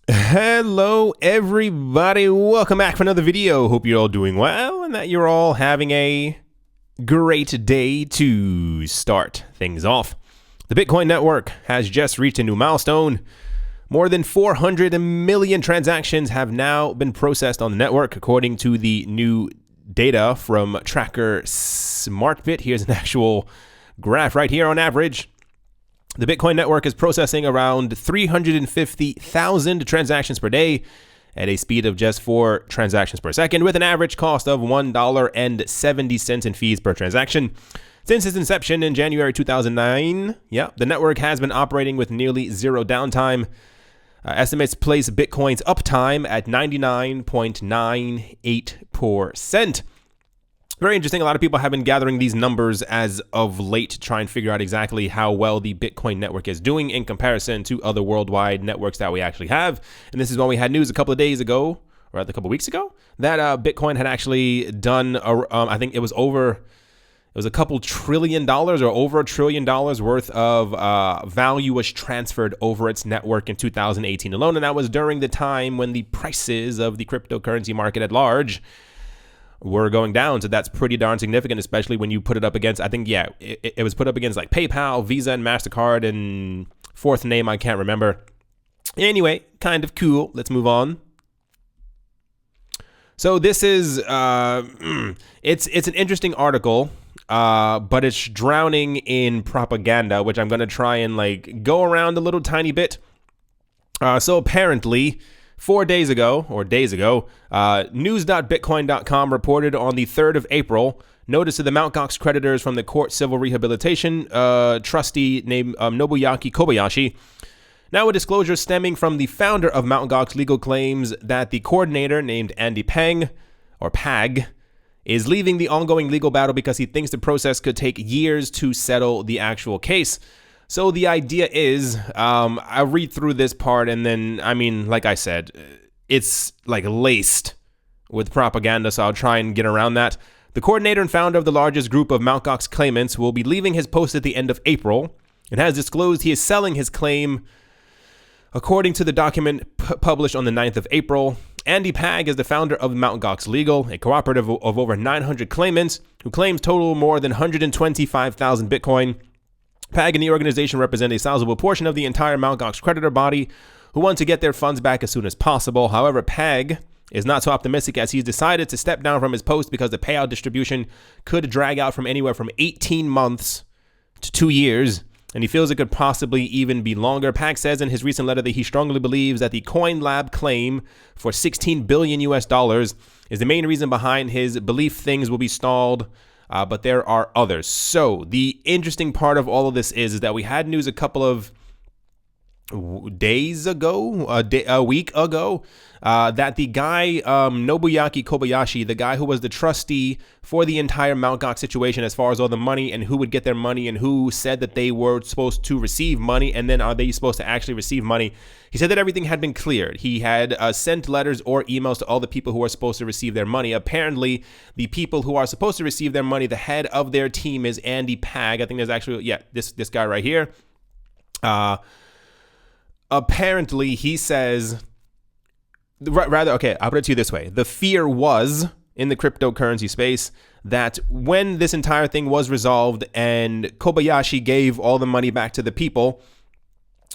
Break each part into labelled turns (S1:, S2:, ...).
S1: Hello everybody, welcome back for another video. Hope you're all doing well and that you're all having a great day to start things off. The Bitcoin network has just reached a new milestone. More than 400 million transactions have now been processed on the network according to the new data from tracker SmartBit. Here's an actual graph right here on average. The Bitcoin network is processing around 350,000 transactions per day at a speed of just 4 transactions per second, with an average cost of $1.70 in fees per transaction. Since its inception in January 2009, the network has been operating with nearly zero downtime. Estimates place Bitcoin's uptime at 99.98%. Very interesting. A lot of people have been gathering these numbers as of late to try and figure out exactly how well the Bitcoin network is doing in comparison to other worldwide networks that we actually have. And this is when we had news a couple of days ago, or a couple of weeks ago, that Bitcoin had actually done, I think it was a couple $1 trillion or over $1 trillion worth of value was transferred over its network in 2018 alone. And that was during the time when the prices of the cryptocurrency market at large were going down. So that's pretty darn significant, especially when you put it up against, I think, it was put up against like PayPal, Visa, and MasterCard, and fourth name I can't remember. Anyway, kind of cool. Let's move on. So this is, it's an interesting article, but it's drowning in propaganda, which I'm going to try and like go around a little tiny bit. So apparently, 4 days ago, news.bitcoin.com reported on the 3rd of April, notice to the Mt. Gox creditors from the court civil rehabilitation trustee named Nobuyuki Kobayashi. Now a disclosure stemming from the founder of Mt. Gox legal claims that the coordinator named Andy Pag is leaving the ongoing legal battle because he thinks the process could take years to settle the actual case. So the idea is, I'll read through this part and then, I mean, like I said, it's like laced with propaganda, so I'll try and get around that. The coordinator and founder of the largest group of Mt. Gox claimants will be leaving his post at the end of April and has disclosed he is selling his claim. According to the document published on the 9th of April, Andy Pag is the founder of Mt. Gox Legal, a cooperative of over 900 claimants who claims total more than 125,000 Bitcoin. Pag and the organization represent a sizable portion of the entire Mt. Gox creditor body who want to get their funds back as soon as possible. However, Pag is not so optimistic as he's decided to step down from his post because the payout distribution could drag out from anywhere from 18 months to 2 years, and he feels it could possibly even be longer. Pag says in his recent letter that he strongly believes that the Coin Lab claim for $16 billion is the main reason behind his belief things will be stalled. But there are others. So the interesting part of all of this is that we had news a couple of days ago, a week ago, that the guy, Nobuyuki Kobayashi, the guy who was the trustee for the entire Mt. Gox situation as far as all the money and who would get their money and who said that they were supposed to receive money and then are they supposed to actually receive money, he said that everything had been cleared. He had sent letters or emails to all the people who are supposed to receive their money. Apparently, the people who are supposed to receive their money, the head of their team is Andy Pag. I think there's actually, this guy right here. Apparently, he says, okay, I'll put it to you this way. The fear was in the cryptocurrency space that when this entire thing was resolved and Kobayashi gave all the money back to the people,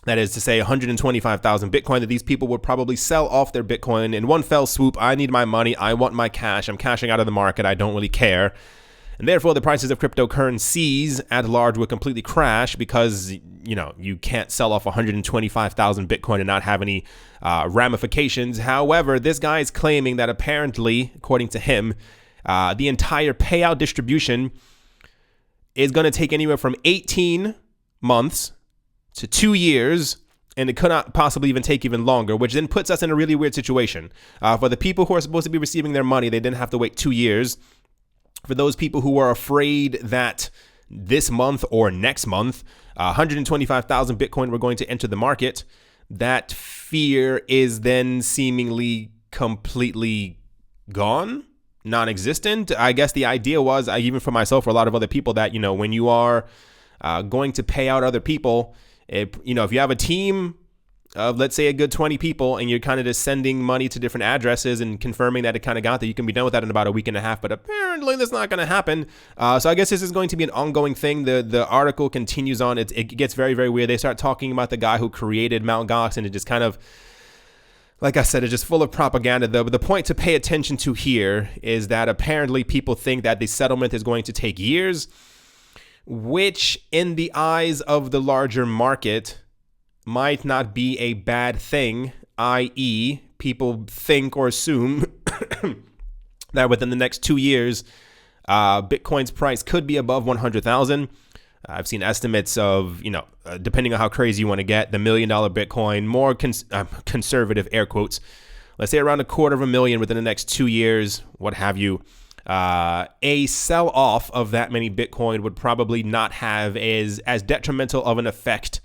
S1: that is to say 125,000 Bitcoin, that these people would probably sell off their Bitcoin in one fell swoop. I need my money. I want my cash. I'm cashing out of the market. I don't really care. And therefore, the prices of cryptocurrencies at large would completely crash because, you can't sell off 125,000 Bitcoin and not have any ramifications. However, this guy is claiming that apparently, according to him, the entire payout distribution is going to take anywhere from 18 months to 2 years, and it could not possibly even take even longer, which then puts us in a really weird situation. For the people who are supposed to be receiving their money, they didn't have to wait 2 years. For those people who are afraid that this month or next month, 125,000 Bitcoin were going to enter the market, that fear is then seemingly completely gone, non-existent. I guess the idea was, even for myself or a lot of other people, that, when you are going to pay out other people, if you have a team of, let's say, a good 20 people, and you're kind of just sending money to different addresses and confirming that it kind of got there, you can be done with that in about a week and a half. But apparently that's not going to happen. So I guess this is going to be an ongoing thing. The article continues on. It gets very, very weird. They start talking about the guy who created Mt. Gox, and it just kind of, like I said, it's just full of propaganda, though. But the point to pay attention to here is that apparently people think that the settlement is going to take years, which in the eyes of the larger market might not be a bad thing, i.e., people think or assume that within the next 2 years, Bitcoin's price could be above 100,000. I've seen estimates of, depending on how crazy you want to get, the $1 million Bitcoin, more conservative air quotes, let's say around $250,000 within the next 2 years, what have you. A sell-off of that many Bitcoin would probably not have as detrimental of an effect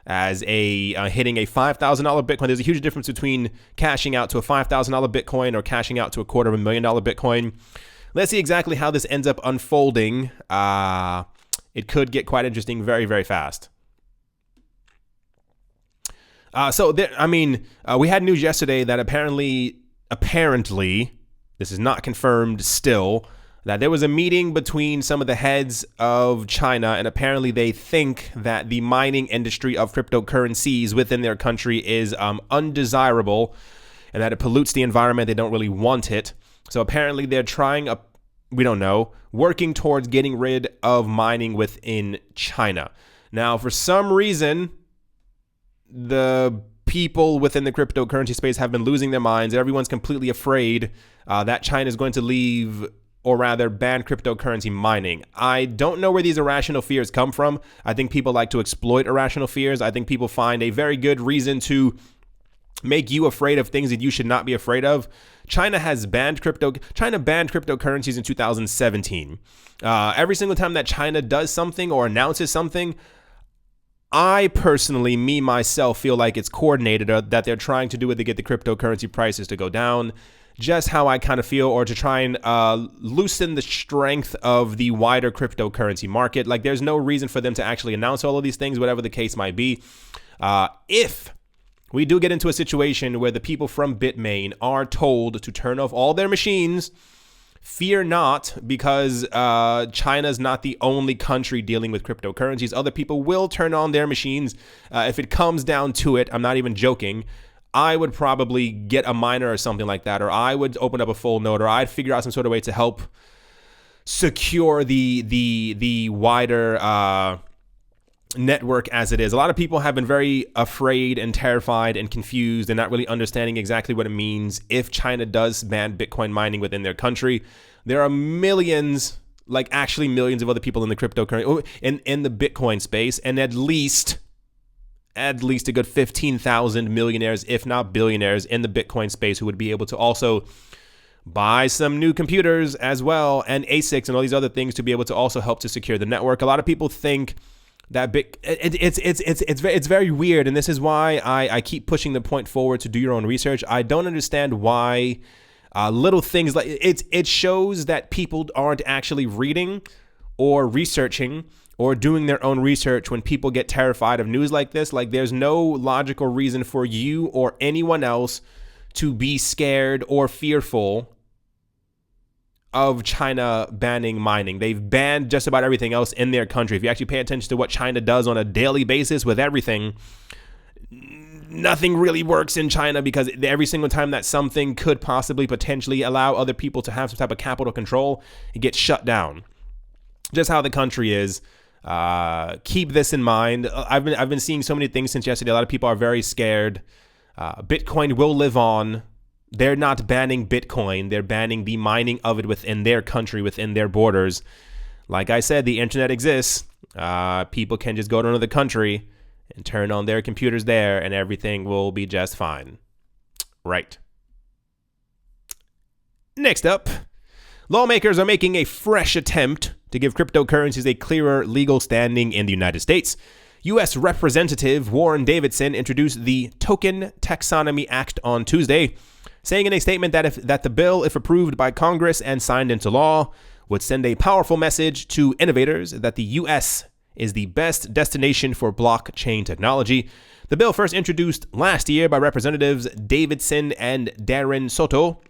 S1: as hitting a $5,000 Bitcoin. There's a huge difference between cashing out to a $5,000 Bitcoin or cashing out to a $250,000 Bitcoin. Let's see exactly how this ends up unfolding. It could get quite interesting very, very fast. We had news yesterday that apparently, this is not confirmed still, that there was a meeting between some of the heads of China, and apparently they think that the mining industry of cryptocurrencies within their country is undesirable and that it pollutes the environment. They don't really want it. So apparently they're working towards getting rid of mining within China. Now, for some reason, the people within the cryptocurrency space have been losing their minds. Everyone's completely afraid that China is going to leave, or rather ban cryptocurrency mining. I don't know where these irrational fears come from. I think people like to exploit irrational fears. I think people find a very good reason to make you afraid of things that you should not be afraid of. China banned cryptocurrencies in 2017. Every single time that China does something or announces something, I personally, myself, feel like it's coordinated, or that they're trying to do it to get the cryptocurrency prices to go down. Just how I kind of feel, or to try and loosen the strength of the wider cryptocurrency market. Like, there's no reason for them to actually announce all of these things, whatever the case might be. If we do get into a situation where the people from Bitmain are told to turn off all their machines, fear not, because China's not the only country dealing with cryptocurrencies. Other people will turn on their machines. If it comes down to it, I'm not even joking, I would probably get a miner or something like that, or I would open up a full node, or I'd figure out some sort of way to help secure the wider network as it is. A lot of people have been very afraid and terrified and confused and not really understanding exactly what it means if China does ban Bitcoin mining within their country. There are millions, actually millions of other people in the cryptocurrency, in the Bitcoin space, and at least a good 15,000 millionaires, if not billionaires, in the Bitcoin space who would be able to also buy some new computers as well, and ASICs and all these other things to be able to also help to secure the network. A lot of people think that it's very weird, and this is why I keep pushing the point forward to do your own research. I don't understand why little things like it shows that people aren't actually reading or researching or doing their own research when people get terrified of news like this. Like, there's no logical reason for you or anyone else to be scared or fearful of China banning mining. They've banned just about everything else in their country. If you actually pay attention to what China does on a daily basis with everything, nothing really works in China, because every single time that something could possibly potentially allow other people to have some type of capital control, it gets shut down. Just how the country is. Keep this in mind. I've been seeing so many things since yesterday. A lot of people are very scared. Bitcoin will live on. They're not banning Bitcoin. They're banning the mining of it within their country, within their borders. Like I said, the internet exists. People can just go to another country and turn on their computers there, and everything will be just fine. Right. Next up, lawmakers are making a fresh attempt to give cryptocurrencies a clearer legal standing in the United States. U.S. Representative Warren Davidson introduced the Token Taxonomy Act on Tuesday, saying in a statement that the bill, if approved by Congress and signed into law, would send a powerful message to innovators that the U.S. is the best destination for blockchain technology. The bill, first introduced last year by Representatives Davidson and Darren Soto,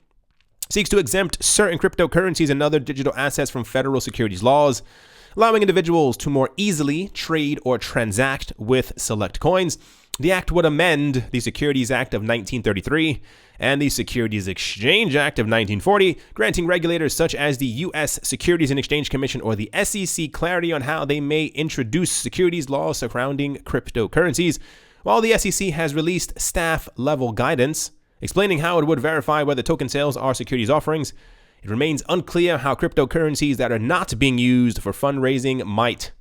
S1: seeks to exempt certain cryptocurrencies and other digital assets from federal securities laws, allowing individuals to more easily trade or transact with select coins. The act would amend the Securities Act of 1933 and the Securities Exchange Act of 1940, granting regulators such as the U.S. Securities and Exchange Commission or the SEC clarity on how they may introduce securities laws surrounding cryptocurrencies, while the SEC has released staff-level guidance explaining how it would verify whether token sales are securities offerings. It remains unclear how cryptocurrencies that are not being used for fundraising might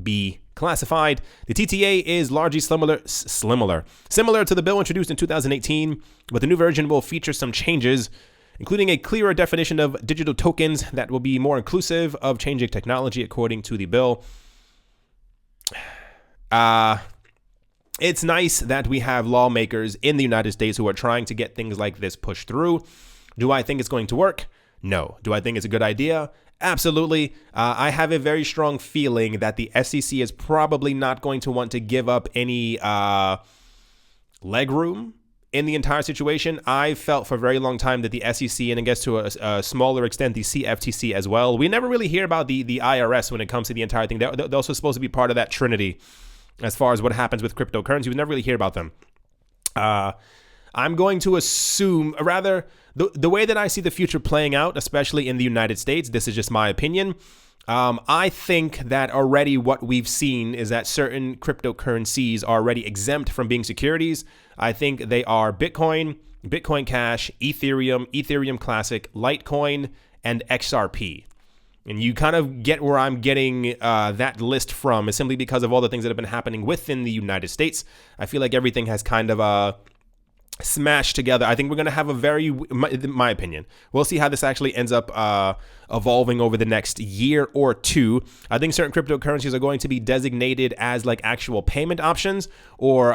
S1: be classified. The TTA is largely similar to the bill introduced in 2018, but the new version will feature some changes, including a clearer definition of digital tokens that will be more inclusive of changing technology, according to the bill. It's nice that we have lawmakers in the United States who are trying to get things like this pushed through. Do I think it's going to work? No. Do I think it's a good idea? Absolutely. I have a very strong feeling that the SEC is probably not going to want to give up any leg room in the entire situation. I felt for a very long time that the SEC, and I guess to a smaller extent, the CFTC as well, we never really hear about the IRS when it comes to the entire thing. They're also supposed to be part of that trinity as far as what happens with cryptocurrency. We never really hear about them. I'm going to assume, rather, the way that I see the future playing out, especially in the United States, this is just my opinion. I think that already what we've seen is that certain cryptocurrencies are already exempt from being securities. I think they are Bitcoin, Bitcoin Cash, Ethereum, Ethereum Classic, Litecoin, and XRP. And you kind of get where I'm getting that list from, is simply because of all the things that have been happening within the United States. I feel like everything has kind of smashed together. I think we're going to have my opinion, we'll see how this actually ends up evolving over the next year or two. I think certain cryptocurrencies are going to be designated as like actual payment options, or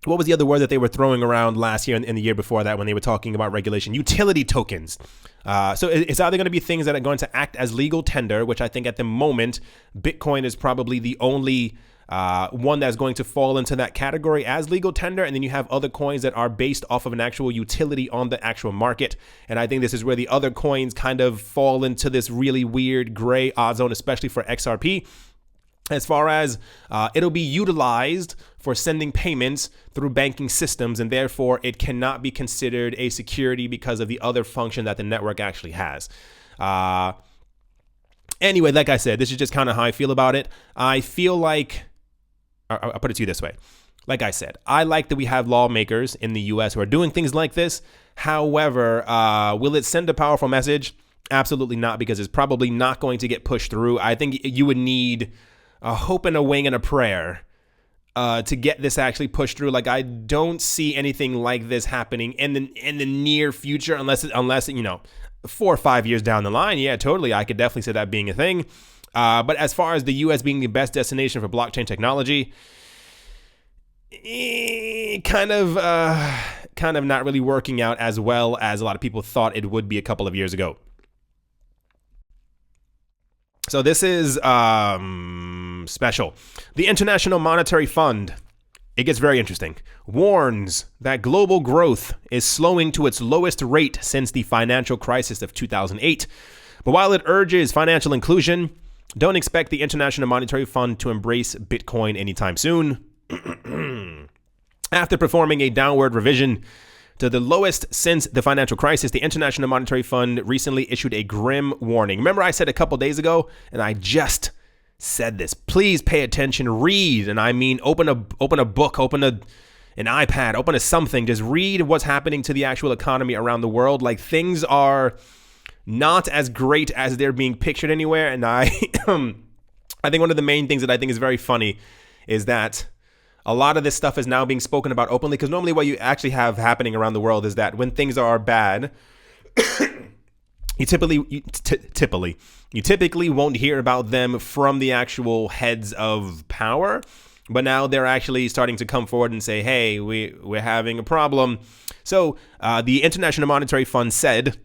S1: what was the other word that they were throwing around last year and the year before that when they were talking about regulation? Utility tokens. So it's either going to be things that are going to act as legal tender, which I think at the moment, Bitcoin is probably the only one that's going to fall into that category as legal tender. And then you have other coins that are based off of an actual utility on the actual market. And I think this is where the other coins kind of fall into this really weird gray zone, especially for XRP. As far as it'll be utilized for sending payments through banking systems, and therefore it cannot be considered a security because of the other function that the network actually has. Anyway, like I said, this is just kind of how I feel about it. I feel like, I'll put it to you this way. Like I said, I like that we have lawmakers in the U.S. who are doing things like this. However, will it send a powerful message? Absolutely not, because it's probably not going to get pushed through. I think you would need a hope and a wing and a prayer to get this actually pushed through. Like, I don't see anything like this happening in the near future, unless 4 or 5 years down the line. Yeah, totally. I could definitely see that being a thing. But as far as the U.S. being the best destination for blockchain technology, kind of not really working out as well as a lot of people thought it would be a couple of years ago. So this is special. The International Monetary Fund, it gets very interesting, warns that global growth is slowing to its lowest rate since the financial crisis of 2008. But while it urges financial inclusion, don't expect the International Monetary Fund to embrace Bitcoin anytime soon. After performing a downward revision to the lowest since the financial crisis, the International Monetary Fund recently issued a grim warning. Remember, I said a couple days ago, and I just said this, please pay attention, read, and I mean open a book, open an iPad, open a something, just read what's happening to the actual economy around the world. Like, things are not as great as they're being pictured anywhere. And I think one of the main things that I think is very funny is that a lot of this stuff is now being spoken about openly, because normally what you actually have happening around the world is that when things are bad, you typically won't hear about them from the actual heads of power. But now they're actually starting to come forward and say, hey, we're having a problem. So the International Monetary Fund said,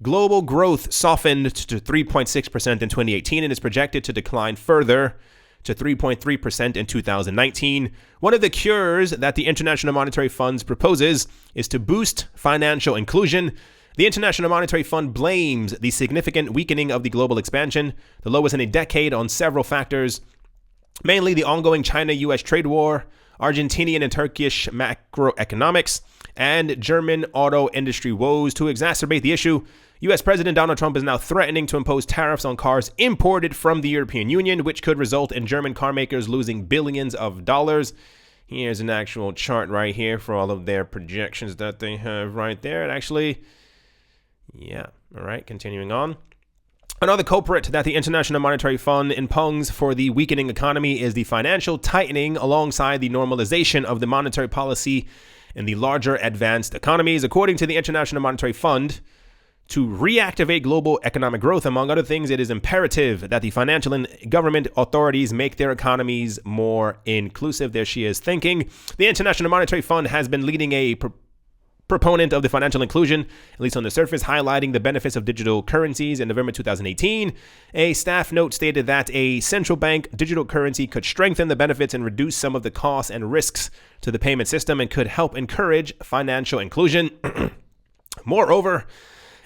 S1: Global growth softened to 3.6% in 2018 and is projected to decline further to 3.3% in 2019. One of the cures that the International Monetary Fund proposes is to boost financial inclusion. The International Monetary Fund blames the significant weakening of the global expansion, the lowest in a decade, on several factors, mainly the ongoing China-US trade war, Argentinian and Turkish macroeconomics, and German auto industry woes. To exacerbate the issue, U.S. President Donald Trump is now threatening to impose tariffs on cars imported from the European Union, which could result in German car makers losing billions of dollars. Here's an actual chart right here for all of their projections that they have right there. And actually, yeah, all right, continuing on. Another culprit that the International Monetary Fund impugns for the weakening economy is the financial tightening alongside the normalization of the monetary policy in the larger advanced economies. According to the International Monetary Fund, to reactivate global economic growth, among other things, it is imperative that the financial and government authorities make their economies more inclusive. There she is thinking. The International Monetary Fund has been leading a proponent of the financial inclusion, at least on the surface, highlighting the benefits of digital currencies. In November 2018, a staff note stated that a central bank digital currency could strengthen the benefits and reduce some of the costs and risks to the payment system and could help encourage financial inclusion. Moreover,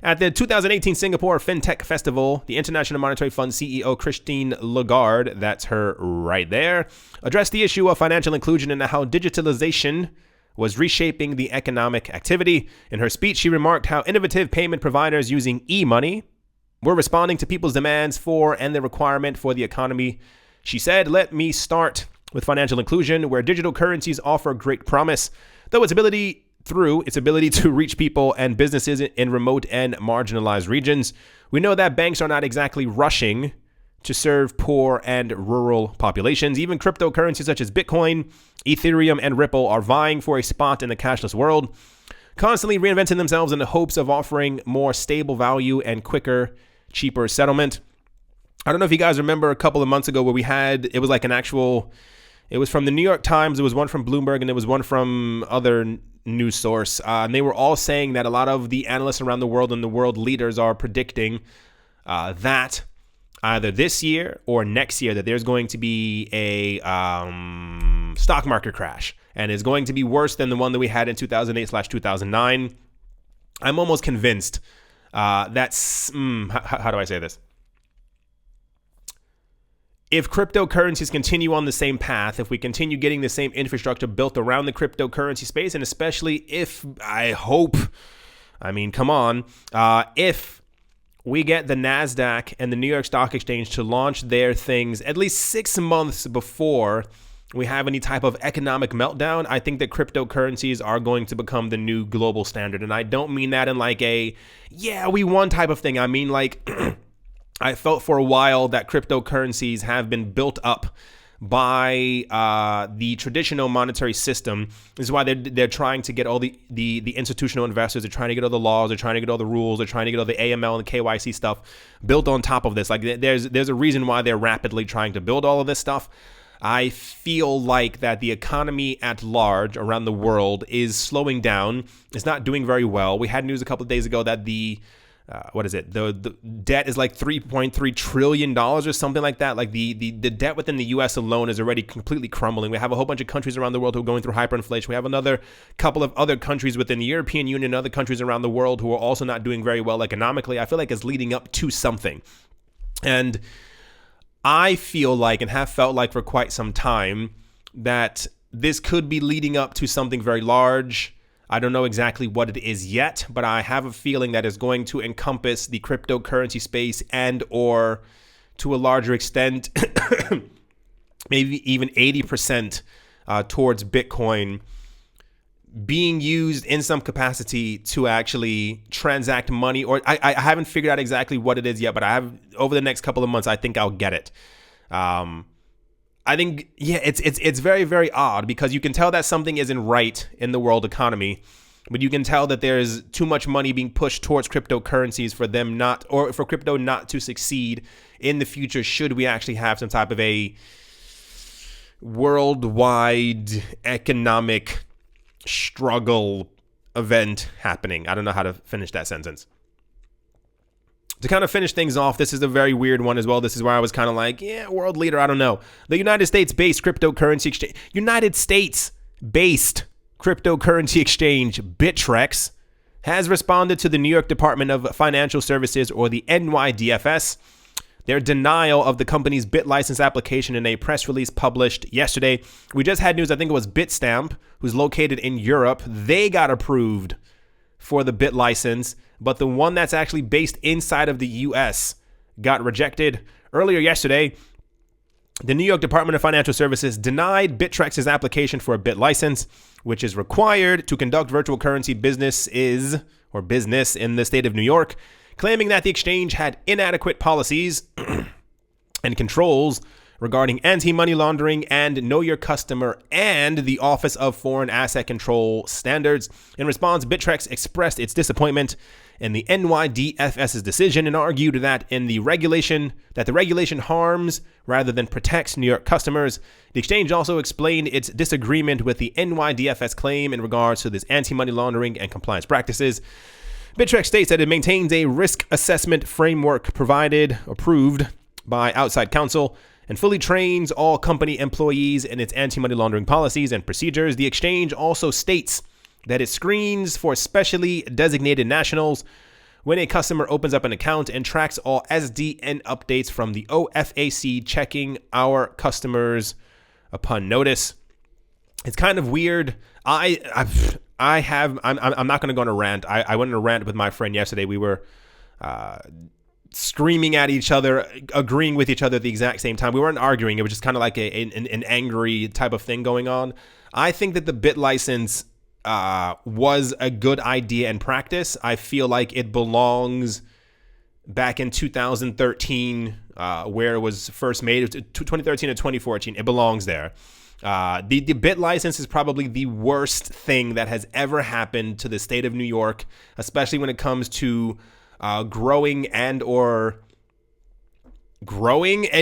S1: at the 2018 Singapore FinTech Festival, the International Monetary Fund CEO Christine Lagarde, that's her right there, addressed the issue of financial inclusion and how digitalization was reshaping the economic activity. In her speech, she remarked how innovative payment providers using e-money were responding to people's demands for and the requirement for the economy. She said, "Let me start with financial inclusion, where digital currencies offer great promise, though its ability to reach people and businesses in remote and marginalized regions. We know that banks are not exactly rushing to serve poor and rural populations. Even cryptocurrencies such as Bitcoin, Ethereum, and Ripple are vying for a spot in the cashless world, constantly reinventing themselves in the hopes of offering more stable value and quicker, cheaper settlement." I don't know if you guys remember a couple of months ago where it was from the New York Times, it was one from Bloomberg, and there was one from other news source. And they were all saying that a lot of the analysts around the world and the world leaders are predicting that either this year or next year that there's going to be a stock market crash, and it's going to be worse than the one that we had in 2008/2009. I'm almost convinced that's how do I say this? If cryptocurrencies continue on the same path, if we continue getting the same infrastructure built around the cryptocurrency space, and especially if we get the NASDAQ and the New York Stock Exchange to launch their things at least 6 months before we have any type of economic meltdown, I think that cryptocurrencies are going to become the new global standard. And I don't mean that in like we won type of thing. I mean like I felt for a while that cryptocurrencies have been built up by the traditional monetary system. This is why they're trying to get all the institutional investors. They're trying to get all the laws. They're trying to get all the rules. They're trying to get all the AML and the KYC stuff built on top of this. Like there's a reason why they're rapidly trying to build all of this stuff. I feel like that the economy at large around the world is slowing down. It's not doing very well. We had news a couple of days ago that the debt is like $3.3 trillion or something like that. Like the debt within the U.S. alone is already completely crumbling. We have a whole bunch of countries around the world who are going through hyperinflation. We have another couple of other countries within the European Union and other countries around the world who are also not doing very well economically. I feel like it's leading up to something. And I feel like, and have felt like for quite some time, that this could be leading up to something very large. I don't know exactly what it is yet, but I have a feeling that it's going to encompass the cryptocurrency space and or to a larger extent, maybe even 80% towards Bitcoin being used in some capacity to actually transact money. Or I haven't figured out exactly what it is yet, but I have over the next couple of months, I think I'll get it. I think, it's very, very odd because you can tell that something isn't right in the world economy, but you can tell that there's too much money being pushed towards cryptocurrencies for crypto not to succeed in the future should we actually have some type of a worldwide economic struggle event happening. I don't know how to finish that sentence. To kind of finish things off, this is a very weird one as well. This is where I was kind of like, yeah, world leader, I don't know. The United States-based cryptocurrency exchange, Bittrex, has responded to the New York Department of Financial Services, or the NYDFS, their denial of the company's bit license application in a press release published yesterday. We just had news, I think it was Bitstamp, who's located in Europe. They got approved for the bit license, but the one that's actually based inside of the US got rejected. Earlier yesterday, the New York Department of Financial Services denied Bittrex's application for a bit license, which is required to conduct virtual currency business in the state of New York, claiming that the exchange had inadequate policies and controls regarding anti-money laundering and know your customer and the Office of Foreign Asset Control standards. In response, Bittrex expressed its disappointment in the NYDFS's decision and argued that the regulation harms rather than protects New York customers. The exchange also explained its disagreement with the NYDFS claim in regards to this anti-money laundering and compliance practices. Bittrex states that it maintains a risk assessment framework approved by outside counsel, and fully trains all company employees in its anti-money laundering policies and procedures. The exchange also states that it screens for specially designated nationals when a customer opens up an account and tracks all SDN updates from the OFAC, checking our customers upon notice. It's kind of weird. I'm not going to go on a rant. I went on a rant with my friend yesterday. We were screaming at each other, agreeing with each other at the exact same time. We weren't arguing. It was just kind of like an angry type of thing going on. I think that the bit license was a good idea and practice. I feel like it belongs back in 2013, where it was first made. It was 2013 to 2014. It belongs there. The bit license is probably the worst thing that has ever happened to the state of New York, especially when it comes to growing a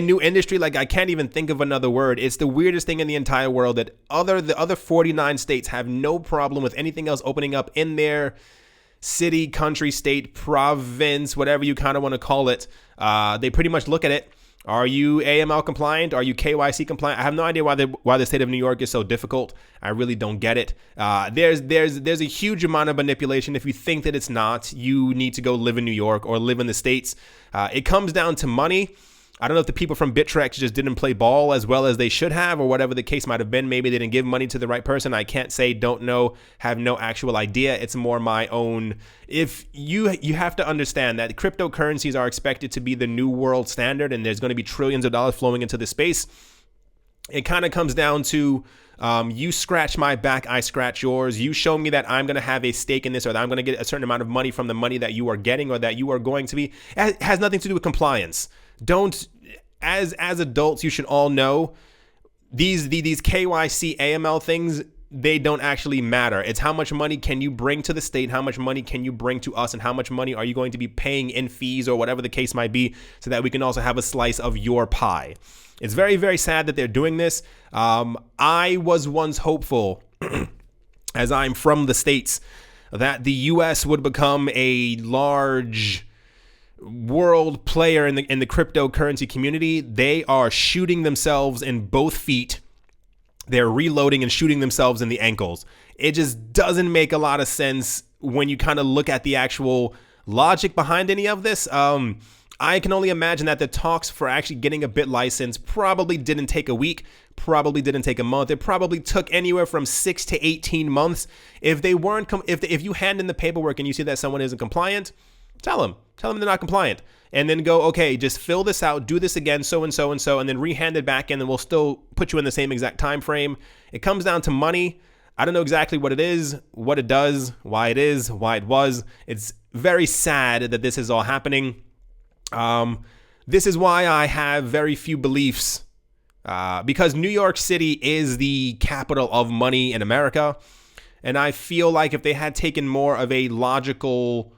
S1: new industry. Like, I can't even think of another word. It's the weirdest thing in the entire world that the other 49 states have no problem with anything else opening up in their city, country, state, province, whatever you kind of want to call it. They pretty much look at it. Are you AML compliant? Are you KYC compliant? I have no idea why the state of New York is so difficult. I really don't get it. There's a huge amount of manipulation. If you think that it's not, you need to go live in New York or live in the States. It comes down to money. I don't know if the people from Bittrex just didn't play ball as well as they should have, or whatever the case might have been. Maybe they didn't give money to the right person. I can't say, don't know, have no actual idea. It's more my own. If you have to understand that cryptocurrencies are expected to be the new world standard, and there's going to be trillions of dollars flowing into the space. It kind of comes down to you scratch my back, I scratch yours. You show me that I'm going to have a stake in this, or that I'm going to get a certain amount of money from the money that you are getting, or that you are going to be. It has nothing to do with compliance. As adults, you should all know these KYC AML things, they don't actually matter. It's how much money can you bring to the state, how much money can you bring to us, and how much money are you going to be paying in fees or whatever the case might be, so that we can also have a slice of your pie. It's very, very sad that they're doing this. I was once hopeful, as I'm from the States, that the US would become a large world player in the cryptocurrency community. They are shooting themselves in both feet. They're reloading and shooting themselves in the ankles. It just doesn't make a lot of sense when you kind of look at the actual logic behind any of this. I can only imagine that the talks for actually getting a bit license probably didn't take a week, probably didn't take a month. It probably took anywhere from 6 to 18 months. If they weren't, if you hand in the paperwork and you see that someone isn't compliant, tell them they're not compliant, and then go, okay, just fill this out, do this again, so and so and so, and then rehand it back in, and we'll still put you in the same exact time frame. It comes down to money. I don't know exactly what it is, what it does, why it is, why it was. It's very sad that this is all happening. This is why I have very few beliefs, because New York City is the capital of money in America, and I feel like if they had taken more of a logical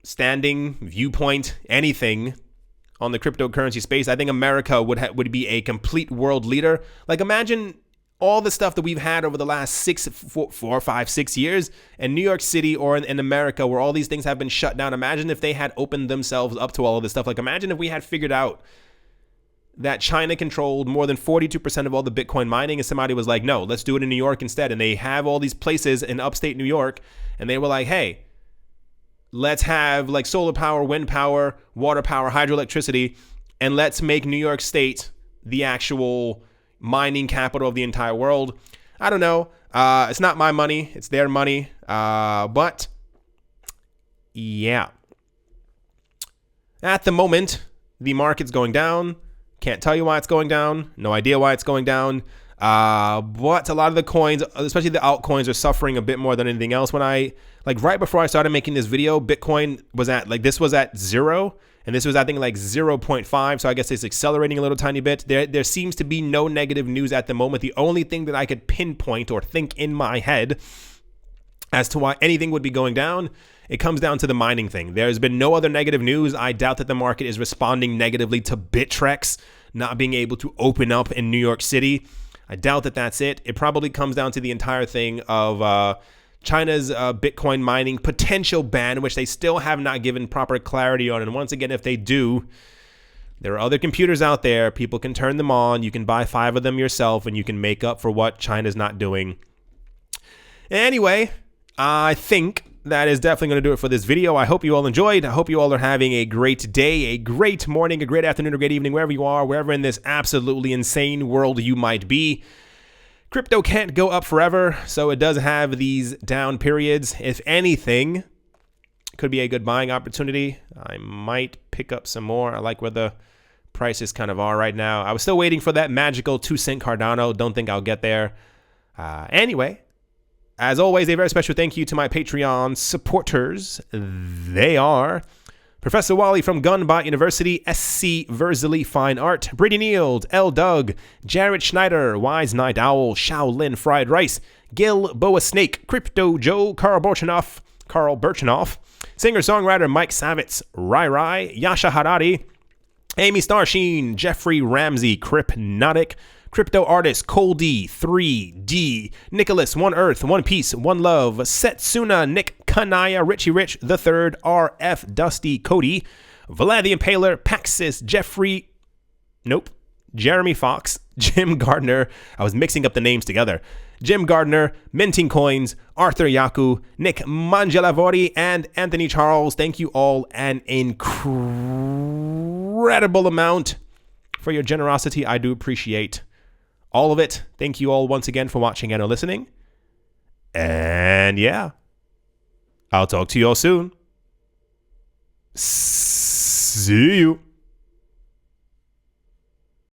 S1: standing, viewpoint, anything on the cryptocurrency space, I think America would be a complete world leader. Like, imagine all the stuff that we've had over the last 4, 5, 6 years in New York City or in America, where all these things have been shut down. Imagine if they had opened themselves up to all of this stuff. Like, imagine if we had figured out that China controlled more than 42% of all the Bitcoin mining, and somebody was like, no, let's do it in New York instead. And they have all these places in upstate New York, and they were like, hey, let's have like solar power, wind power, water power, hydroelectricity, and let's make New York State the actual mining capital of the entire world. I don't know. It's not my money. It's their money. But yeah. At the moment, the market's going down. Can't tell you why it's going down. No idea why it's going down. But a lot of the coins, especially the altcoins, are suffering a bit more than anything else. When right before I started making this video, Bitcoin was at, this was at 0. And this was, I think, like 0.5. So I guess it's accelerating a little tiny bit. There seems to be no negative news at the moment. The only thing that I could pinpoint or think in my head as to why anything would be going down, it comes down to the mining thing. There's been no other negative news. I doubt that the market is responding negatively to Bittrex not being able to open up in New York City. I doubt that that's it. It probably comes down to the entire thing of China's Bitcoin mining potential ban, which they still have not given proper clarity on. And once again, if they do, there are other computers out there. People can turn them on. You can buy 5 of them yourself, and you can make up for what China's not doing. Anyway, I think that is definitely going to do it for this video. I hope you all enjoyed. I hope you all are having a great day, a great morning, a great afternoon, a great evening, wherever you are, wherever in this absolutely insane world you might be. Crypto can't go up forever, so it does have these down periods. If anything, could be a good buying opportunity. I might pick up some more. I like where the prices kind of are right now. I was still waiting for that magical 2-cent Cardano. Don't think I'll get there. Anyway, as always, a very special thank you to my Patreon supporters. They are Professor Wally from Gunbot University, SC Verzely Fine Art, Brady Neild, L. Doug, Jared Schneider, Wise Night Owl, Shaolin Fried Rice, Gil Boa Snake, Crypto Joe, Carl Birchenoff, singer-songwriter Mike Savitz, Rai Rai, Yasha Harari, Amy Starsheen, Jeffrey Ramsey, Crypnotic, Crypto Artist, Coldy, 3D, Nicholas, One Earth, One Piece, One Love, Setsuna, Nick, Kanaya, Richie Rich, The Third, RF, Dusty, Cody, Vlad the Impaler, Paxis, Jeremy Fox, Jim Gardner. I was mixing up the names together. Jim Gardner, Minting Coins, Arthur Yaku, Nick Mangialavori, and Anthony Charles. Thank you all an incredible amount for your generosity. I do appreciate all of it. Thank you all once again for watching and listening. And yeah, I'll talk to you all soon. See you.